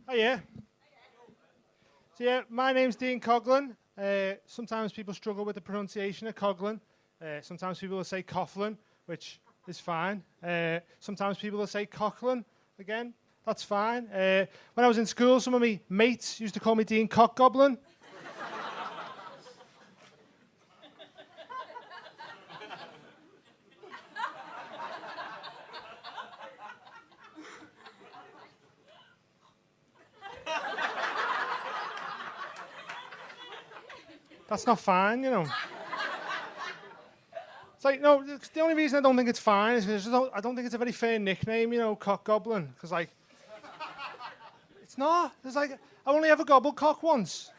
Oh yeah. So yeah, my name's Dean Coughlin. Sometimes people struggle with the pronunciation of Coughlin. Sometimes people will say Coughlin, which is fine. Sometimes people will say Coughlin. Again, that's fine. When I was in school, some of my mates used to call me Dean Cockgoblin. That's not fine, you know. It's like, no, the only reason I don't think it's fine is because I don't think it's a very fair nickname, you know, Cock Goblin. Because, like, it's not. It's like, I only ever gobbled cock once.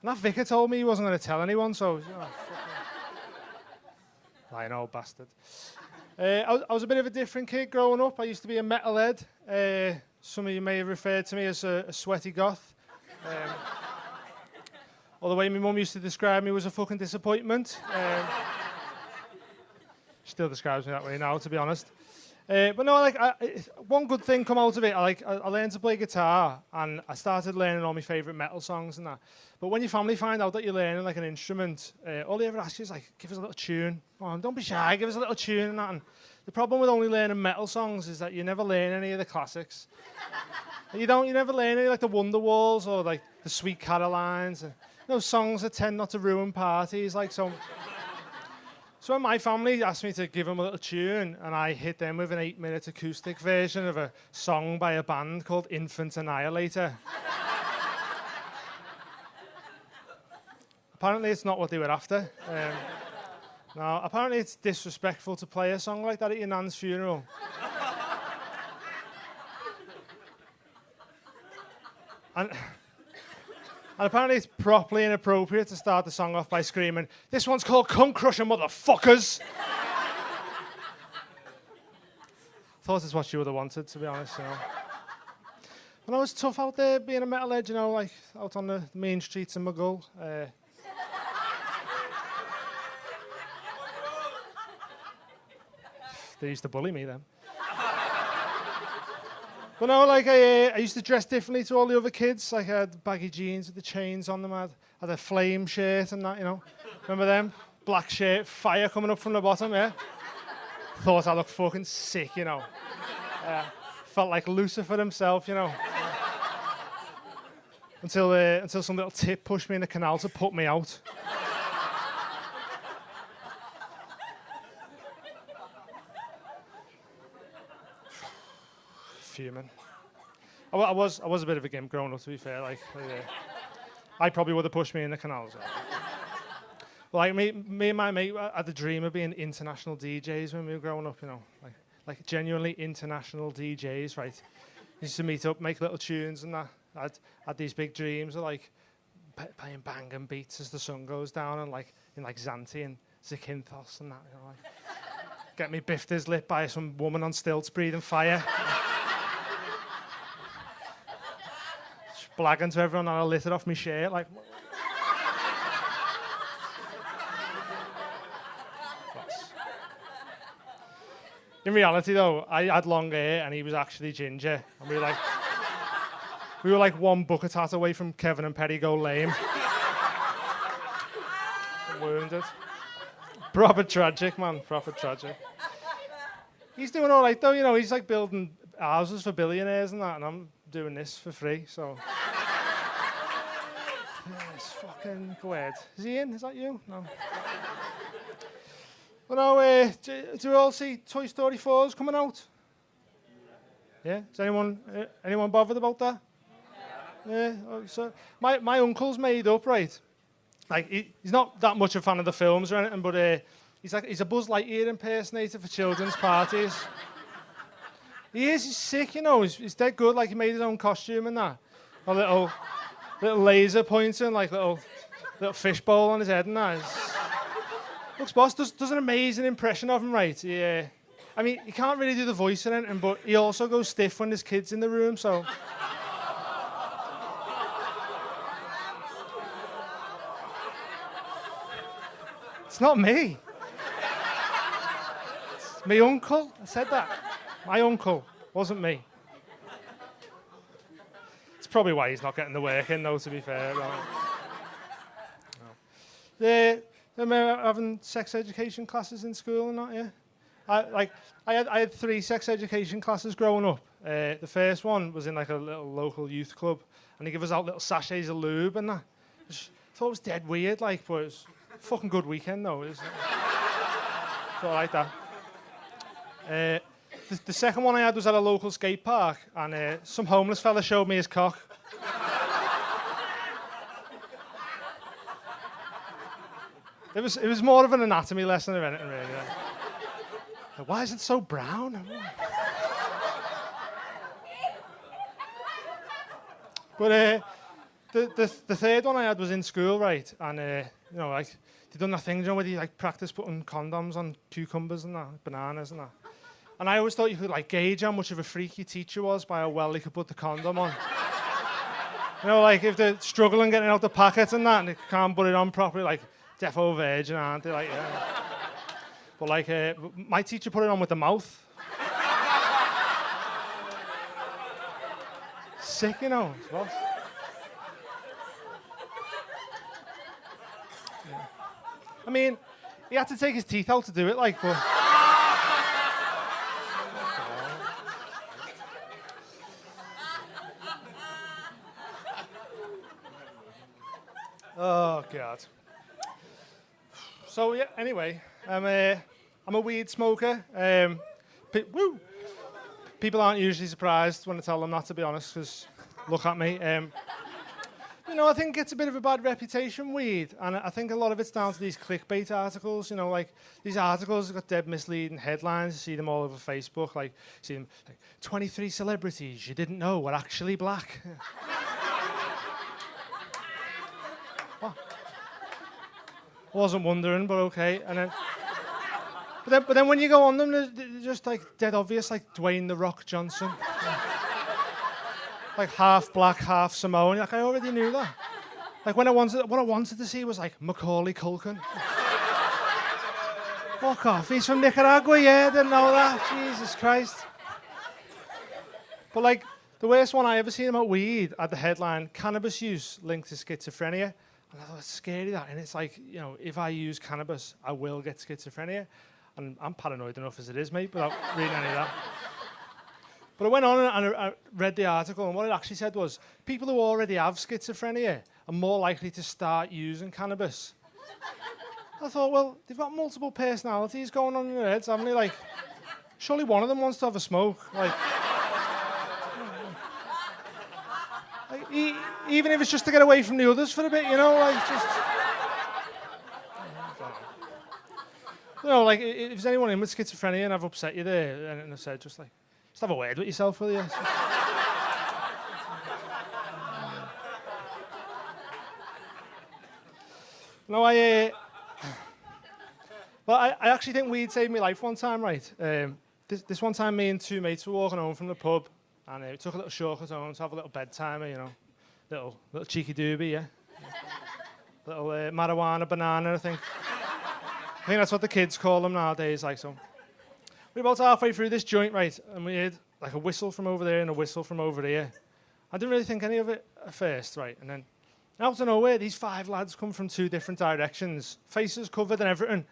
And that vicar told me he wasn't going to tell anyone, so... lying old bastard. I was a bit of a different kid growing up. I used to be a Metalhead. Some of you may have referred to me as a sweaty goth. Or the way my mum used to describe me was a fucking disappointment. She still describes me that way now, to be honest. But no, like one good thing come out of it. I learned to play guitar, and I started learning all my favourite metal songs and that. But when your family find out that you're learning like an instrument, all they ever ask you is like, give us a little tune. Oh, don't be shy, give us a little tune and that. And the problem with only learning metal songs is that you never learn any of the classics. You never learn any like the Wonderwalls or like the Sweet Carolines. And, songs that tend not to ruin parties. Like so when my family asked me to give them a little tune, and I hit them with an 8-minute acoustic version of a song by a band called Infant Annihilator. Apparently it's not what they were after. No, apparently it's disrespectful to play a song like that at your nan's funeral. And apparently it's properly inappropriate to start the song off by screaming, "This one's called Cum Crusher, motherfuckers!" Thought it's what you would have wanted, to be honest, you know. But no, it's tough out there being a metalhead, you know, like out on the main streets in Mughal. They used to bully me then. But no, like I used to dress differently to all the other kids. Like I had baggy jeans with the chains on them. I had a flame shirt and that, you know. Remember them? Black shirt, fire coming up from the bottom, yeah? Thought I looked fucking sick, you know. Felt like Lucifer himself, you know. Until some little tip pushed me in the canal to put me out. Fuming. I was a bit of a gimp growing up, to be fair. I probably would have pushed me in the canals. Like me and my mate had the dream of being international DJs when we were growing up. You know, like genuinely international DJs. Right? Used to meet up, make little tunes and that. I had these big dreams of like playing banging beats as the sun goes down, and like in like Zante and Zakynthos and that. You know, like, get me bifters lit by some woman on stilts breathing fire. Blagging to everyone, and I lit it off my shirt, like... In reality, though, I had long hair, and he was actually ginger, and we were like one bucket hat away from Kevin and Perry go lame. Wounded. Proper tragic, man, proper tragic. He's doing all right, though, you know, he's like building houses for billionaires and that, and I'm doing this for free, so... Yes, fucking go ahead. Is he in? Is that you? No. Well, no, do you all see Toy Story 4's coming out? Yeah? Is anyone bothered about that? Yeah. So my uncle's made up, right? Like, he's not that much a fan of the films or anything, but he's a Buzz Lightyear impersonator for children's parties. He's sick, you know. He's dead good. Like, he made his own costume and that. A little laser pointer and like little fishbowl on his head and that. Looks boss. Does an amazing impression of him, right? Yeah. I mean, he can't really do the voice or anything, but he also goes stiff when there's kids in the room, so... It's not me. It's My uncle? I said that. My uncle. Wasn't me. It's probably why he's not getting the work in, though, to be fair. No. Am I having sex education classes in school and that, yeah? I had 3 sex education classes growing up. The first one was in like a little local youth club, and they give us out little sachets of lube and that. I thought it was dead weird, like, but it was a fucking good weekend, though. It was all like that. The second one I had was at a local skate park, and some homeless fella showed me his cock. It was more of an anatomy lesson than anything, really. Like, why is it so brown? But the third one I had was in school, right? And you know, like they done that thing, you know, where they like practice putting condoms on cucumbers and that, bananas and that. And I always thought you could like gauge how much of a freak your teacher was by how well he could put the condom on. You know, like if they're struggling getting out the packet and that, and they can't put it on properly, like defo virgin, aren't they? Like, yeah. But like, my teacher put it on with the mouth. Sick, you know. Yeah. I mean, he had to take his teeth out to do it, like, but. Oh God. So yeah. Anyway, I'm a weed smoker. People aren't usually surprised when I tell them that, to be honest, because look at me. You know, I think it's a bit of a bad reputation, weed, and I think a lot of it's down to these clickbait articles. You know, like these articles have got dead misleading headlines. You see them all over Facebook. Like, you see them like 23 celebrities you didn't know were actually black. Wasn't wondering, but okay. And then, but then when you go on them, they're just like dead obvious, like Dwayne "The Rock" Johnson, like half black, half Samoan. Like I already knew that. Like what I wanted to see was like Macaulay Culkin. Fuck off, he's from Nicaragua. Yeah, didn't know that. Jesus Christ. But like the worst one I ever seen about weed had the headline "Cannabis use linked to schizophrenia." And I thought, it's scary, that. And it's like, you know, if I use cannabis, I will get schizophrenia. And I'm paranoid enough as it is, mate, without reading any of that. But I went on and I read the article, and what it actually said was, people who already have schizophrenia are more likely to start using cannabis. I thought, well, they've got multiple personalities going on in their heads, haven't they? Like, surely one of them wants to have a smoke. Like, even if it's just to get away from the others for a bit, you know, like just. You know, like if there's anyone in with schizophrenia and I've upset you there, and I said just have a word with yourself, will you? No, I actually think weed saved my life one time, right? This one time, me and 2 mates were walking home from the pub, and we took a little shortcut home to have a little bedtime, you know. Little cheeky doobie, yeah. Little marijuana banana, I think. I think that's what the kids call them nowadays, like so. We were about halfway through this joint, right, and we heard like a whistle from over there and a whistle from over here. I didn't really think any of it at first, right, and then out of nowhere, these 5 lads come from 2 different directions, faces covered and everything.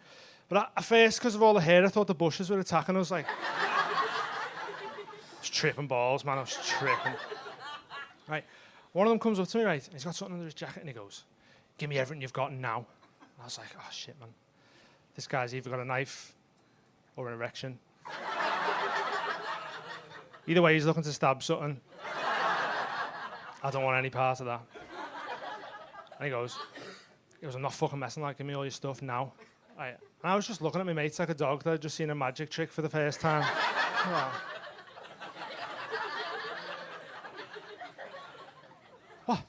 But at first, because of all the hair, I thought the bushes were attacking us, like. I was tripping balls, man, I was tripping. Right. One of them comes up to me, right, and he's got something under his jacket, and he goes, "Give me everything you've got now." And I was like, oh, shit, man. This guy's either got a knife or an erection. Either way, he's looking to stab something. I don't want any part of that. And he goes, "I'm not fucking messing, like, give me all your stuff now." And I was just looking at my mates like a dog that had just seen a magic trick for the first time. Oh.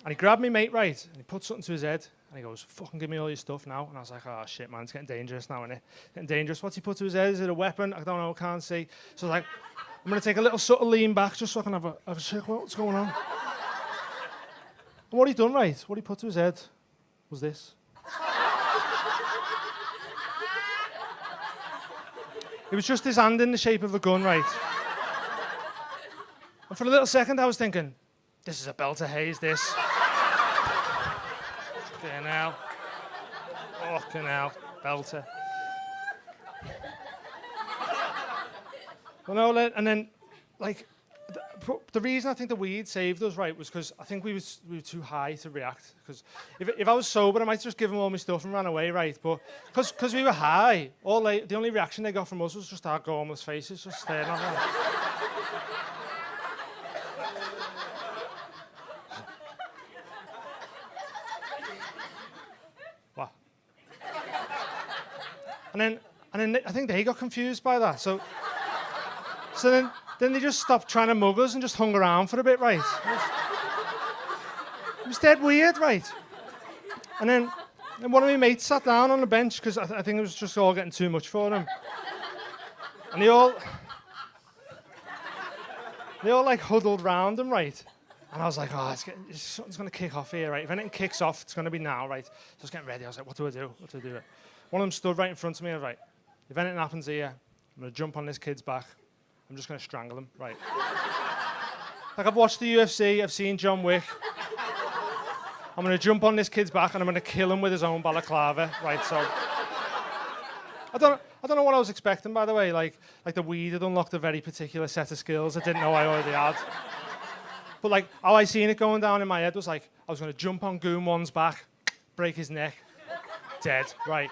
And he grabbed me mate, right, and he put something to his head, and he goes, "Fucking give me all your stuff now." And I was like, oh shit, man, it's getting dangerous now, isn't it? Getting dangerous. What's he put to his head? Is it a weapon? I don't know, I can't see. So I was like, I'm going to take a little subtle lean back just so I can have a check what's going on. And what he done, right, what he put to his head was this. It was just his hand in the shape of a gun, right? And for a little second, I was thinking, this is a belter haze, this. Fucking hell. Fucking hell. Belter. Well, no, and then, like, the reason I think the weed saved us, right, was because I think we were too high to react. Because if I was sober, I might just give them all my stuff and ran away, right? But because we were high, the only reaction they got from us was just our gormless faces, just staring at them. What? And then I think they got confused by that. So then they just stopped trying to mug us and just hung around for a bit, right? It was dead weird, right? And then one of my mates sat down on the bench because I think it was just all getting too much for him. And they all like huddled round him, right? And I was like, oh, something's going to kick off here, right? If anything kicks off, it's going to be now, right? So I was getting ready. I was like, what do I do? What do I do? One of them stood right in front of me. I was like, if anything happens here, I'm going to jump on this kid's back. I'm just going to strangle him, right? Like, I've watched the UFC, I've seen John Wick. I'm going to jump on this kid's back and I'm going to kill him with his own balaclava, right? So, I don't know what I was expecting, by the way. Like the weed had unlocked a very particular set of skills I didn't know I already had. But like, how I seen it going down in my head was like, I was going to jump on Goon 1's back, break his neck, dead, right?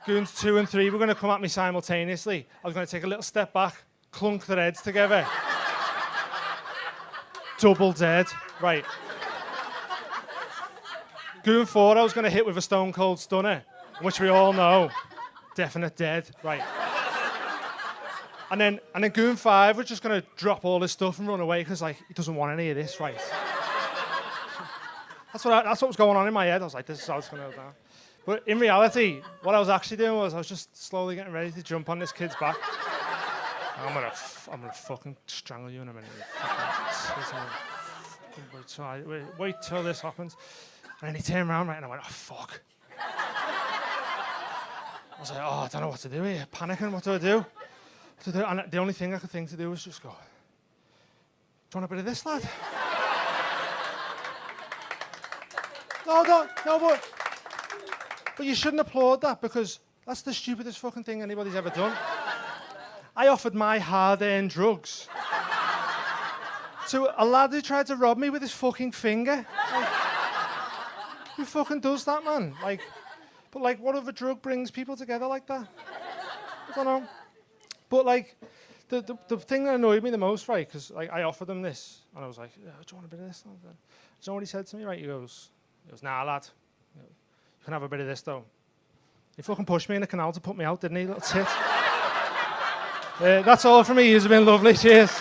Goons 2 and 3 were going to come at me simultaneously. I was going to take a little step back, clunk their heads together. Double dead. Right. Goon 4, I was going to hit with a stone cold stunner, which we all know. Definite dead. Right. And then Goon 5 was just going to drop all his stuff and run away because, like, he doesn't want any of this, right? That's what was going on in my head. I was like, this is how it's going to go down. But in reality, what I was actually doing was I was just slowly getting ready to jump on this kid's back. I'm gonna fucking strangle you in a minute. Wait till this happens. And then he turned around, right, and I went, oh, fuck. I was like, oh, I don't know what to do here. Panicking, what do I do? And the only thing I could think to do was just go, do you want a bit of this, lad? No, but you shouldn't applaud that because that's the stupidest fucking thing anybody's ever done. I offered my hard-earned drugs to a lad who tried to rob me with his fucking finger. Like, who fucking does that, man? Like, but like, what other drug brings people together like that? I don't know. But like, the thing that annoyed me the most, right? Because like, I offered him this, and I was like, yeah, do you want a bit of this? Do you know what he said to me? Right? He goes, nah, lad. You can have a bit of this though. He fucking pushed me in the canal to put me out, didn't he, little tit? That's all from me. You've been lovely. Cheers.